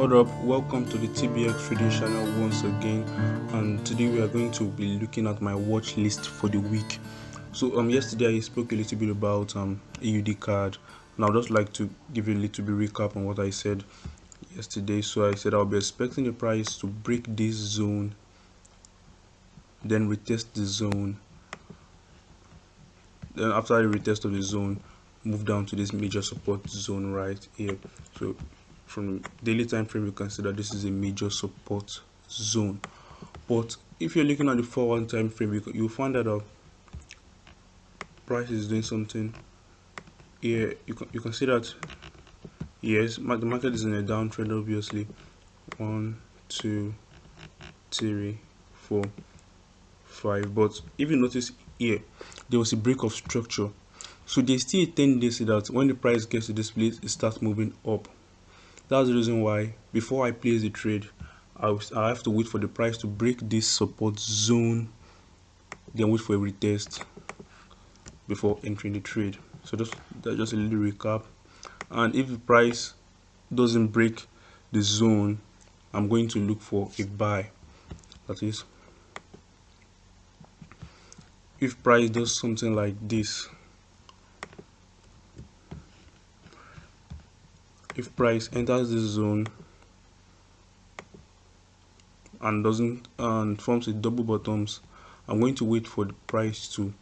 What up, welcome to the TBX trading channel once again, and today we are going to be looking at my watch list for the week. So yesterday I spoke a little bit about AUDCAD, and I'd just like to give you a little bit recap on what I said yesterday. So I said I'll be expecting the price to break this zone, then retest the zone, then after the retest of the zone, move down to this major support zone right here. So from daily time frame, you consider this is a major support zone. But if you're looking at the 4-1 time frame, you'll find that our price is doing something here. You can see that yes, the market is in a downtrend, obviously. 1, 2, 3, 4, 5. But if you notice here, there was a break of structure. So there's still a tendency that when the price gets to this place, it starts moving up. That's the reason why before I place the trade, I have to wait for the price to break this support zone, then wait for a retest before entering the trade. So that's just a little recap. And if the price doesn't break the zone, I'm going to look for a buy. That is, if price does something like this, if price enters this zone and forms a double bottoms, I'm going to wait for the price to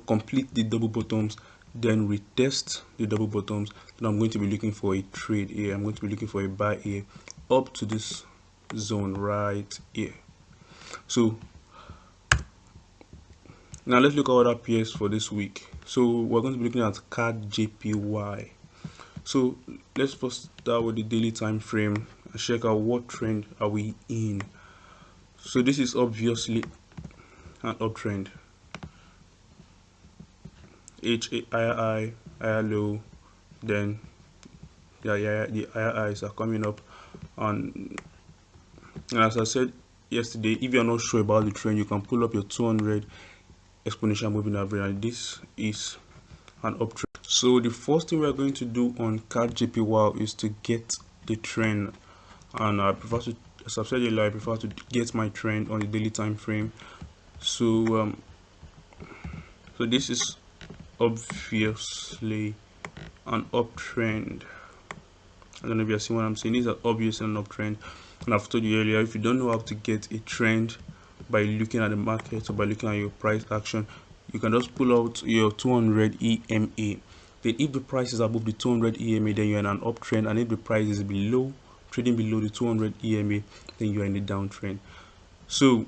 complete the double bottoms, then retest the double bottoms. Then I'm going to be looking for a trade here. I'm going to be looking for a buy here up to this zone right here. So now let's look at what appears for this week. So we're going to be looking at CADJPY. So let's first start with the daily time frame and check out what trend are we in. So this is obviously an uptrend. Higher low, then the higher highs are coming up, and as I said yesterday, if you're not sure about the trend, you can pull up your 200 exponential moving average, and this is an uptrend. So the first thing we're going to do on CADJPY is to get the trend, and I prefer to, as I've said earlier, I prefer to get my trend on the daily time frame. So so this is obviously an uptrend. I don't know if you're seeing what I'm saying. This is obviously an uptrend, and I've told you earlier, if you don't know how to get a trend by looking at the market or by looking at your price action, you can just pull out your 200 EMA. Then if the price is above the 200 EMA, then you're in an uptrend, and if the price is below, trading below the 200 EMA, then you're in a downtrend. So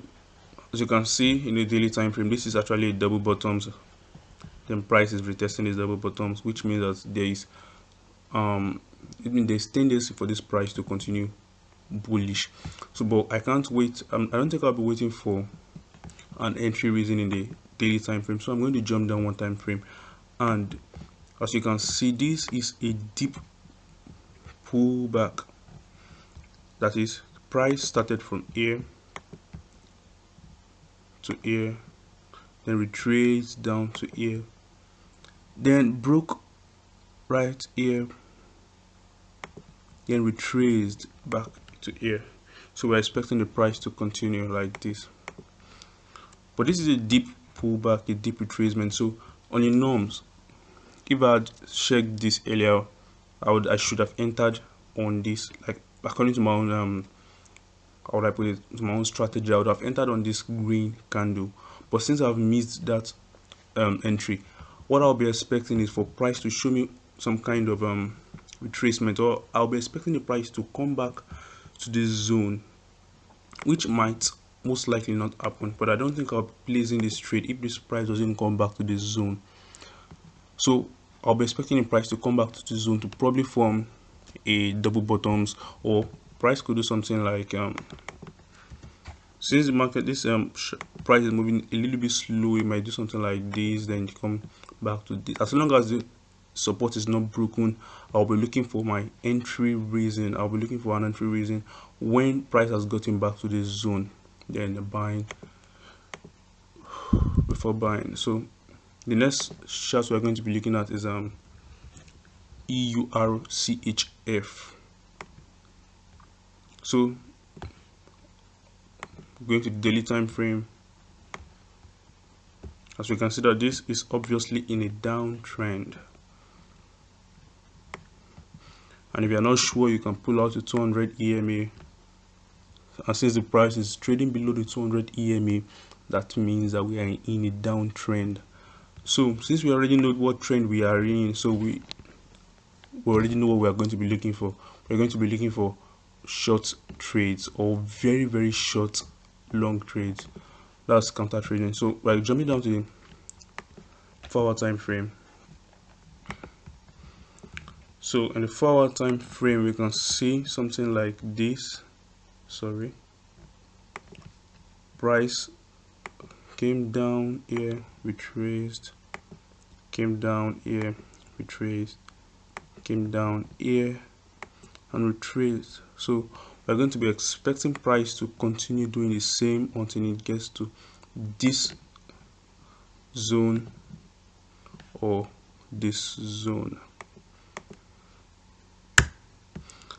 as you can see in the daily time frame, this is actually a double bottoms. Then price is retesting these double bottoms, which means that there is there's tendency for this price to continue bullish. So but I can't wait. I don't think I'll be waiting for an entry reason in the daily time frame, so I'm going to jump down one time frame, and as you can see, this is a deep pullback. That is, price started from here to here, then retraced down to here, then broke right here, then retraced back to here. So we're expecting the price to continue like this, but this is a deep pullback, a deep retracement. So on the norms, if I had checked this earlier, I should have entered on this, like according to my own how would I put it, my own strategy, I would have entered on this green candle. But since I've missed that entry, what I'll be expecting is for price to show me some kind of retracement, or I'll be expecting the price to come back to this zone, which might most likely not happen. But I don't think I'll be placing this trade if this price doesn't come back to this zone. So I'll be expecting the price to come back to the zone to probably form a double bottoms, or price could do something like since the market, this price is moving a little bit slow, it might do something like this, then come back to this. As long as the support is not broken, I'll be looking for my entry reason. I'll be looking for an entry reason when price has gotten back to this zone, then the buying before buying. So the next chart we're going to be looking at is EURCHF. So going to the daily time frame, as we can see that this is obviously in a downtrend, and if you are not sure, you can pull out the 200 EMA, and since the price is trading below the 200 EMA, that means that we are in a downtrend. So since we already know what trend we are in, so we already know what we are going to be looking for. We're going to be looking for short trades, or very, very short long trades. That's counter trading. So we're jumping down to the 4-hour time frame. So in the 4-hour time frame, we can see something like this. Price came down here, retraced, came down here, retraced, came down here, and retraced. So we're going to be expecting price to continue doing the same until it gets to this zone or this zone.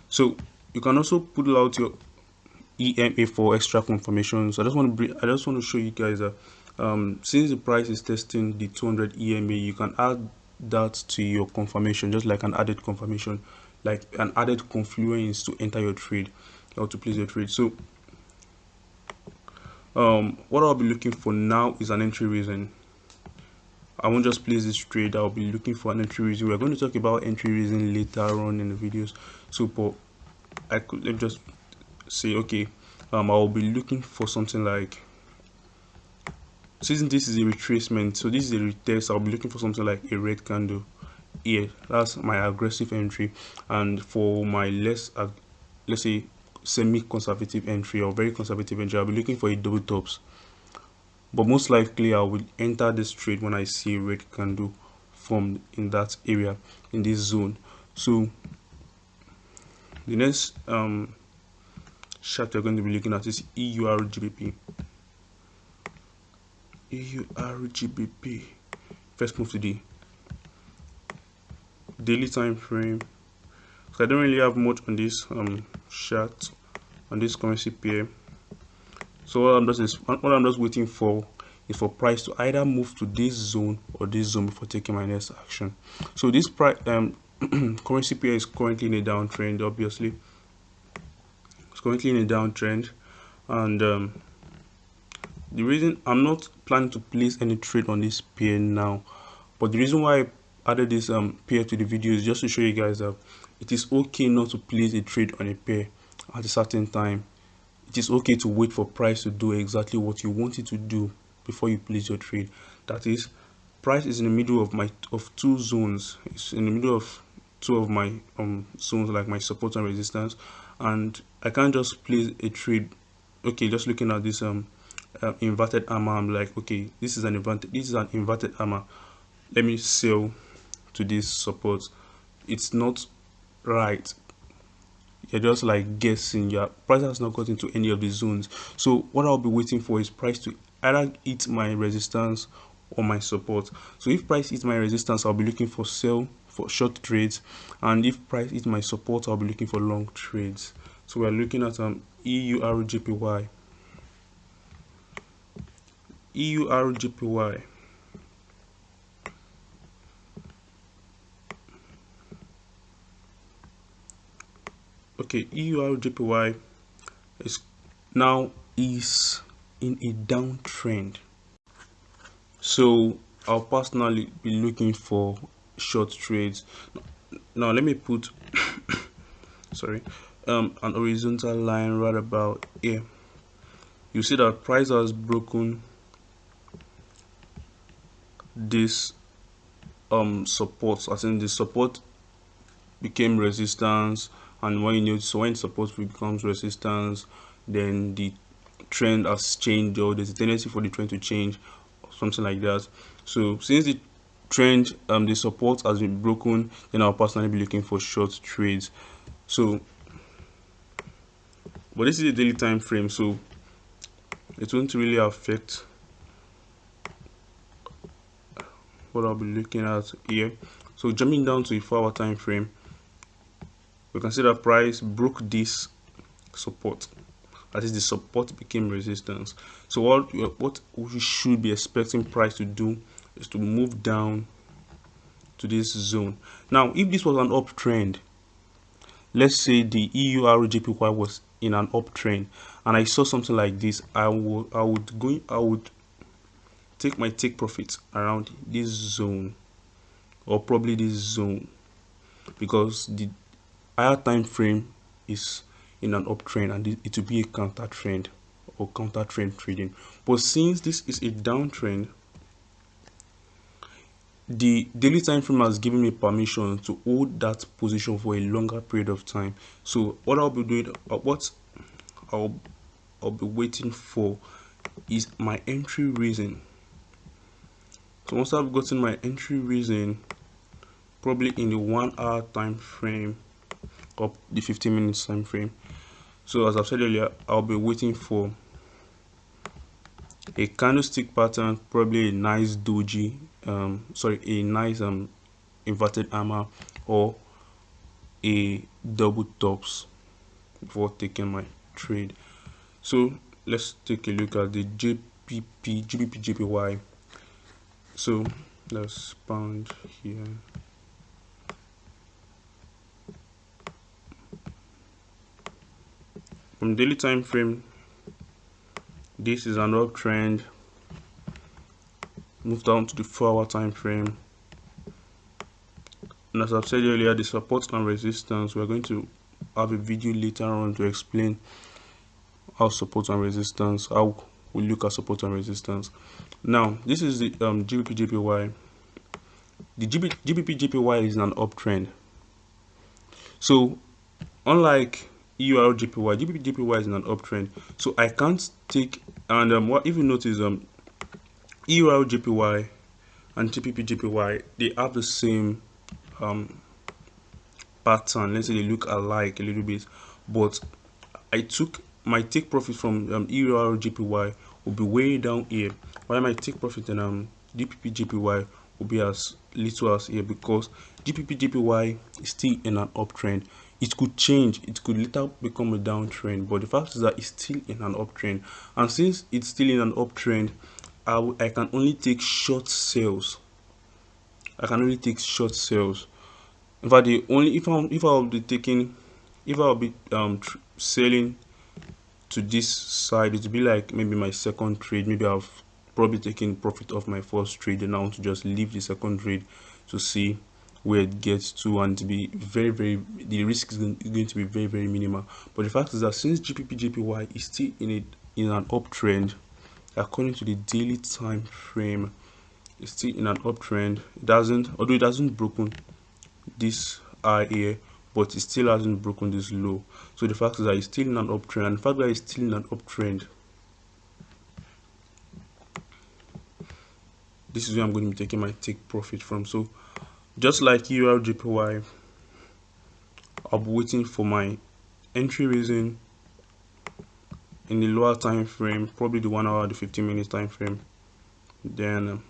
So you can also put out your EMA for extra confirmation. So I just want to show you guys that since the price is testing the 200 EMA, you can add that to your confirmation, just like an added confirmation, like an added confluence to enter your trade or to place your trade. So what I'll be looking for now is an entry reason. I won't just place this trade, I'll be looking for an entry reason. We're going to talk about entry reason later on in the videos. So but let me just say, okay, I'll be looking for something like, since this is a retracement, so this is a retest, I'll be looking for something like a red candle here. That's my aggressive entry. And for my let's say semi-conservative entry or very conservative entry, I'll be looking for a double tops. But most likely I will enter this trade when I see a red candle formed in that area, in this zone. So the next chart we're going to be looking at is EURGBP. EURGBP. First move to the daily time frame. So I don't really have much on this chart, on this currency pair. So what I'm just waiting for is for price to either move to this zone or this zone before taking my next action. So this price currency pair is currently in a downtrend. Obviously, it's currently in a downtrend, and the reason I'm not planning to place any trade on this pair now, but the reason why I added this pair to the video is just to show you guys that it is okay not to place a trade on a pair at a certain time. It is okay to wait for price to do exactly what you want it to do before you place your trade. That is, price is in the middle of two zones. It's in the middle of two of my zones, like my support and resistance, and I can't just place a trade. Okay, just looking at this inverted hammer, I'm like, okay, this is an inverted hammer, let me sell to this support. It's not right. You're just like guessing. Your price has not got into any of the zones. So what I'll be waiting for is price to either hit my resistance or my support. So if price hits my resistance, I'll be looking for sell for short trades, and if price hits my support, I'll be looking for long trades. So we're looking at EURGPY. EURGPY. Okay, EURGPY is now in a downtrend. So I'll personally be looking for short trades. Now let me put sorry, an horizontal line right about here. You see that price has broken this support. I think the support became resistance, and when support becomes resistance, then the trend has changed, or there's a tendency for the trend to change, or something like that. So since the trend the support has been broken, then I'll personally be looking for short trades. So but this is a daily time frame, so it won't really affect what I'll be looking at here. So jumping down to a 4-hour time frame, we can see that price broke this support. That is, the support became resistance. So what we should be expecting price to do is to move down to this zone. Now, if this was an uptrend, let's say the EURGPY was in an uptrend, and I saw something like this, I would take my take profits around this zone, or probably this zone, because the higher time frame is in an uptrend and it will be a counter trend or counter trend trading. But since this is a downtrend, the daily time frame has given me permission to hold that position for a longer period of time. So what I'll be doing, what I'll be waiting for is my entry reason. So once I've gotten my entry reason, probably in the 1 hour time frame or the 15 minutes time frame. So as I've said earlier, I'll be waiting for a candlestick pattern, probably a nice doji, a nice inverted hammer, or a double tops before taking my trade. So let's take a look at the GBPJPY. So let's pound here. From daily time frame, this is an uptrend. Move down to the 4-hour time frame, and as I've said earlier, the support and resistance, we're going to have a video later on to explain how support and resistance, how we look at support and resistance. Now this is the GBPJPY. The GBPJPY is an uptrend. So unlike EURGBP, GBPJPY is in an uptrend, so I can't take, and what if you notice, EURGBP and GBPJPY, they have the same pattern. Let's say they look alike a little bit, but I took my take profit from EURGBP will be way down here, while my take profit in GBPJPY will be as little as here, because GBPJPY is still in an uptrend. It could change, it could later become a downtrend, but the fact is that it's still in an uptrend, and since it's still in an uptrend, I can only take short sales. I can only take short sales. In fact, the only if I'll be selling to this side, it will be like maybe my second trade. Maybe I've probably taken profit off my first trade, and I want to just leave the second trade to see where it gets to, and to be the risk is going to be very minimal. But the fact is that since GBPJPY is still in an uptrend, according to the daily time frame, it's still in an uptrend. Although it hasn't broken this high here, but it still hasn't broken this low. So the fact is that it's still in an uptrend, and the fact that it's still in an uptrend, this is where I'm going to be taking my take profit from. So just like EURGPY, I'll be waiting for my entry reason in the lower time frame, probably the 1 hour, the 15 minutes time frame. Then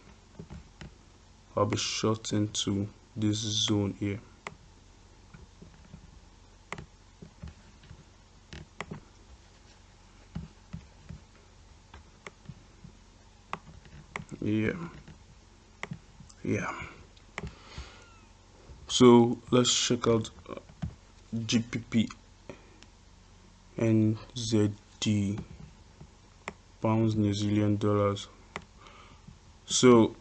I'll be short into this zone here. Yeah. So let's check out GBPNZD, pounds, New Zealand dollars. So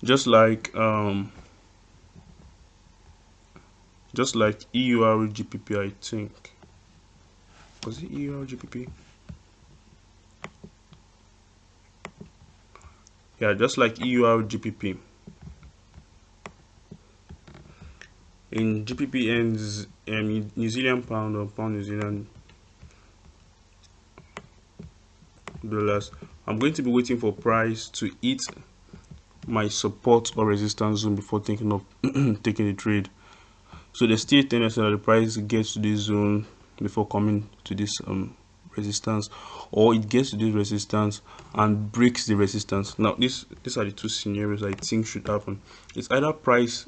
just like EURGBP, I think, was it EURGBP? Yeah, just like EURGBP, in GBPN's New Zealand pound or pound New Zealand dollars, I'm going to be waiting for price to hit my support or resistance zone before thinking of taking a trade. So there's still a tendency that the price gets to this zone before coming to this resistance, or it gets to this resistance and breaks the resistance. Now these are the two scenarios I think should happen. It's either price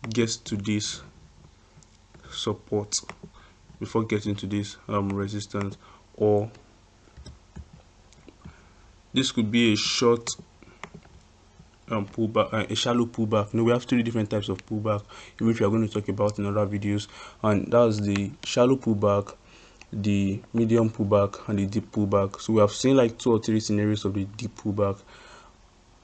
gets to this support before getting to this resistance, or this could be a short pullback, a shallow pullback. We have 3 different types of pullback, which we are going to talk about in other videos, and that's the shallow pullback, the medium pullback, and the deep pullback. So we have seen like 2 or 3 scenarios of the deep pullback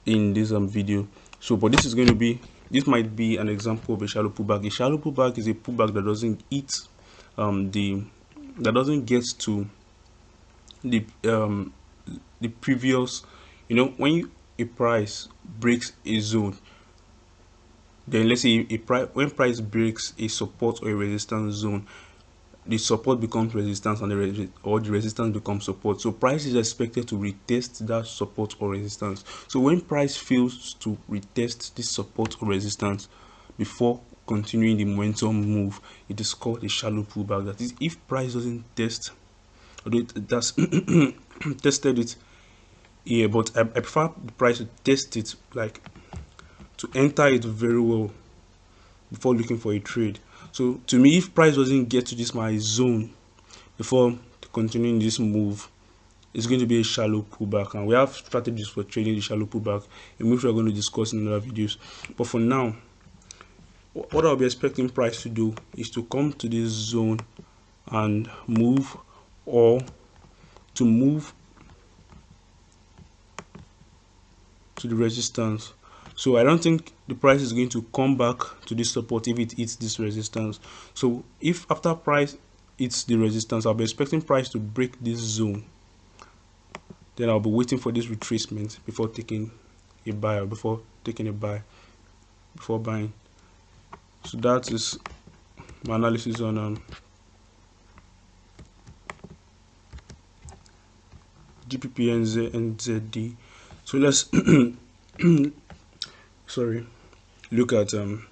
in this video. So but this might be an example of a shallow pullback. A shallow pullback is a pullback that doesn't hit that doesn't get to the previous, when a price breaks a zone, then let's say when price breaks a support or a resistance zone, the support becomes resistance and the resistance becomes support. So price is expected to retest that support or resistance. So when price fails to retest this support or resistance before continuing the momentum move, it is called a shallow pullback. That is, if price doesn't test, although it does tested it here, but I prefer the price to test it, like to enter it very well before looking for a trade. So to me, if price doesn't get to this my zone before continuing this move, it's going to be a shallow pullback, and we have strategies for trading the shallow pullback, in which we are going to discuss in other videos. But for now, what I'll be expecting price to do is to come to this zone and move, or to move to the resistance. So I don't think the price is going to come back to this support if it hits this resistance. So if after price hits the resistance, I'll be expecting price to break this zone. Then I'll be waiting for this retracement before taking a buy, or before buying. So that is my analysis on GBPNZD. So let's look at some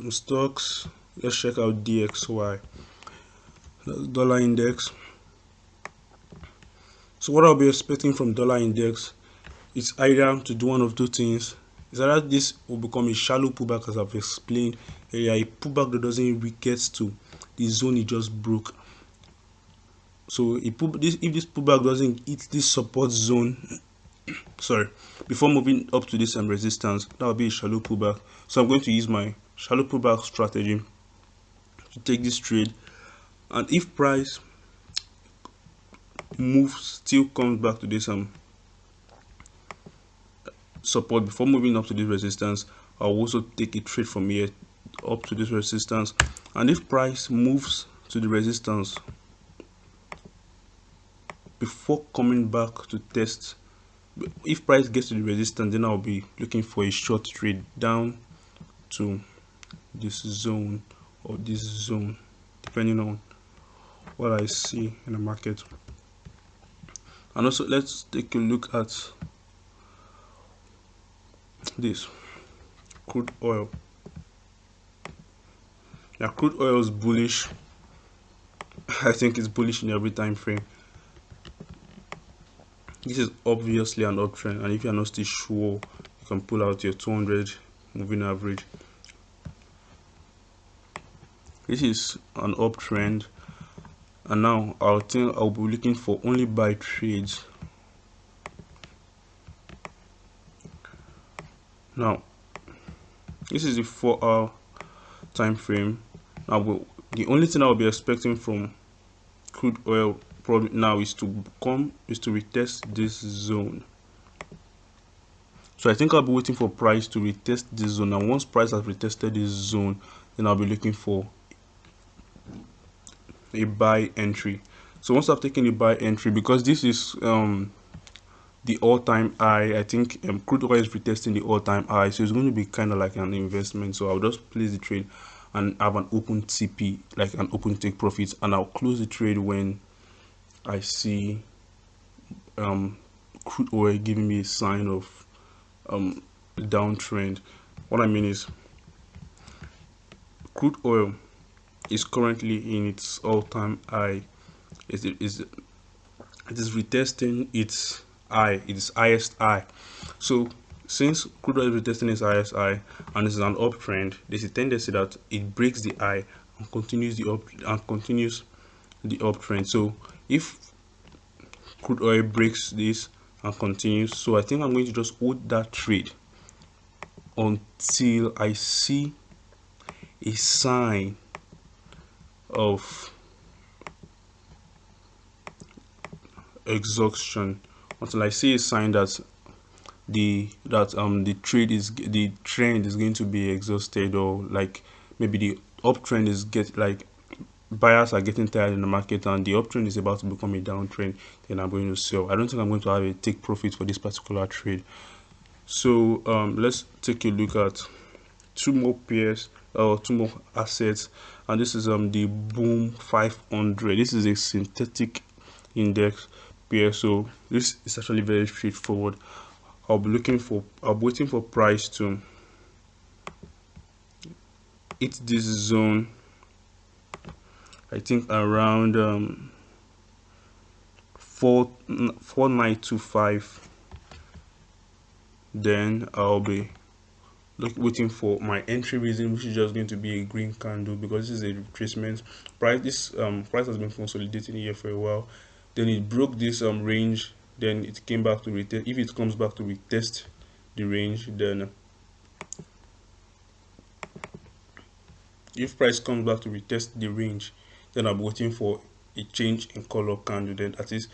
stocks. Let's check out DXY, that's dollar index. So what I'll be expecting from dollar index is either to do one of 2 things. Is either this will become a shallow pullback, as I've explained earlier, a pullback that doesn't really get to the zone it just broke. So if this pullback doesn't hit this support zone before moving up to this resistance, that will be a shallow pullback. So I'm going to use my shallow pullback strategy to take this trade, and if price still comes back to this support before moving up to this resistance, I'll also take a trade from here up to this resistance. And if price moves to the resistance before coming back to test, if price gets to the resistance, then I'll be looking for a short trade down to this zone or this zone, depending on what I see in the market. And also let's take a look at this crude oil. Yeah, crude oil is bullish. I think it's bullish in every time frame. This is obviously an uptrend, and if you're not still sure, you can pull out your 200 moving average. This is an uptrend, and now I'll be looking for only buy trades. Now this is the 4-hour time frame. Now the only thing I'll be expecting from crude oil probably now is to retest this zone. So I think I'll be waiting for price to retest this zone, and once price has retested this zone, then I'll be looking for a buy entry. So once I've taken a buy entry, because this is the all-time high, I think crude oil is retesting the all-time high, so it's going to be kind of like an investment. So I'll just place the trade and have an open TP, like an open take profit, and I'll close the trade when I see crude oil giving me a sign of downtrend. What I mean is, crude oil is currently in its all-time high. It is retesting its high, its highest high. So since crude oil is retesting its highest high and this is an uptrend, there's a tendency that it breaks the high and continues the uptrend. So if crude oil breaks this and continues, so I think I'm going to just hold that trade until I see a sign of exhaustion, until I see a sign that the trend is going to be exhausted, or like maybe the uptrend is buyers are getting tired in the market and the uptrend is about to become a downtrend, then I'm going to sell. I don't think I'm going to have a take profit for this particular trade. So let's take a look at two more pairs or two more assets, and this is the Boom 500. This is a synthetic index pair, so this is actually very straightforward. I'll be waiting for price to hit this zone, I think around 4925. Then I'll be waiting for my entry reason, which is just going to be a green candle, because this is a retracement price. This price has been consolidating here for a while, then it broke this range, then it came back to retest. If it comes back to retest the range, then if price comes back to retest the range, then I'm waiting for a change in color candle, then that is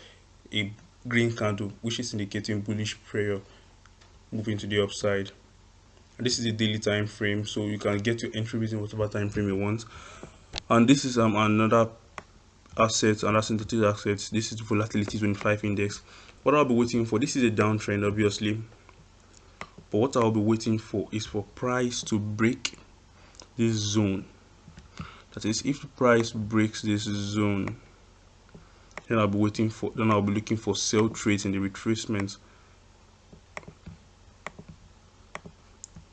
a green candle, which is indicating bullish prayer moving to the upside. And this is a daily time frame, so you can get your entry within whatever time frame you want. And this is another asset, another synthetic asset. This is volatility 25 index. What I'll be waiting for, this is a downtrend obviously, but what I'll be waiting for is for price to break this zone. That is, if the price breaks this zone, then I'll be looking for sell trades in the retracement.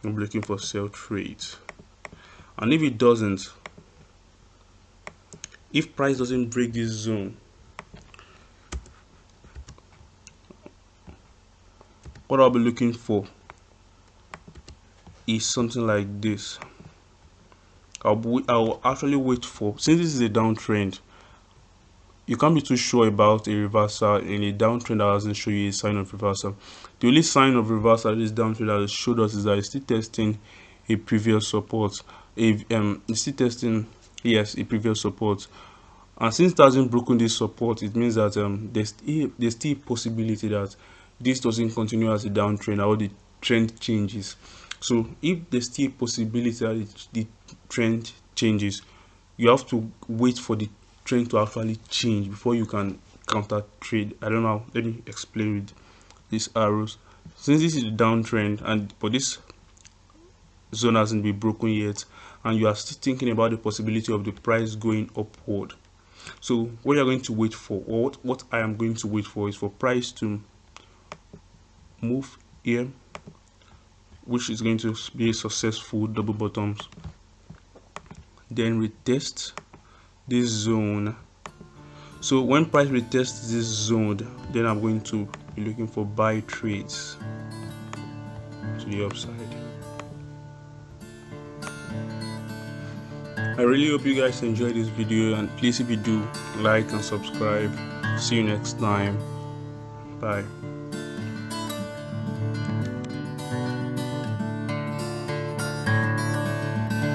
I'm looking for sell trades, and if it doesn't, if price doesn't break this zone, what I'll be looking for is something like this. I'll actually wait for, since this is a downtrend, you can't be too sure about a reversal in a downtrend that doesn't show you a sign of reversal. The only sign of reversal this downtrend that has showed us is that it's still testing a previous support. It's still testing, yes, a previous support. And since it hasn't broken this support, it means that there's still a possibility that this doesn't continue as a downtrend, or the trend changes. So if there's still a possibility that the trend changes, you have to wait for the trend to actually change before you can counter trade. I don't know, let me explain with these arrows. Since this is a downtrend but this zone hasn't been broken yet, and you are still thinking about the possibility of the price going upward, so what you're going to wait for, or what I am going to wait for, is for price to move here, which is going to be a successful double bottoms, then retest this zone. So when price retests this zone, then I'm going to be looking for buy trades to the upside. I really hope you guys enjoyed this video, and please, if you do, like and subscribe. See you next time. Bye.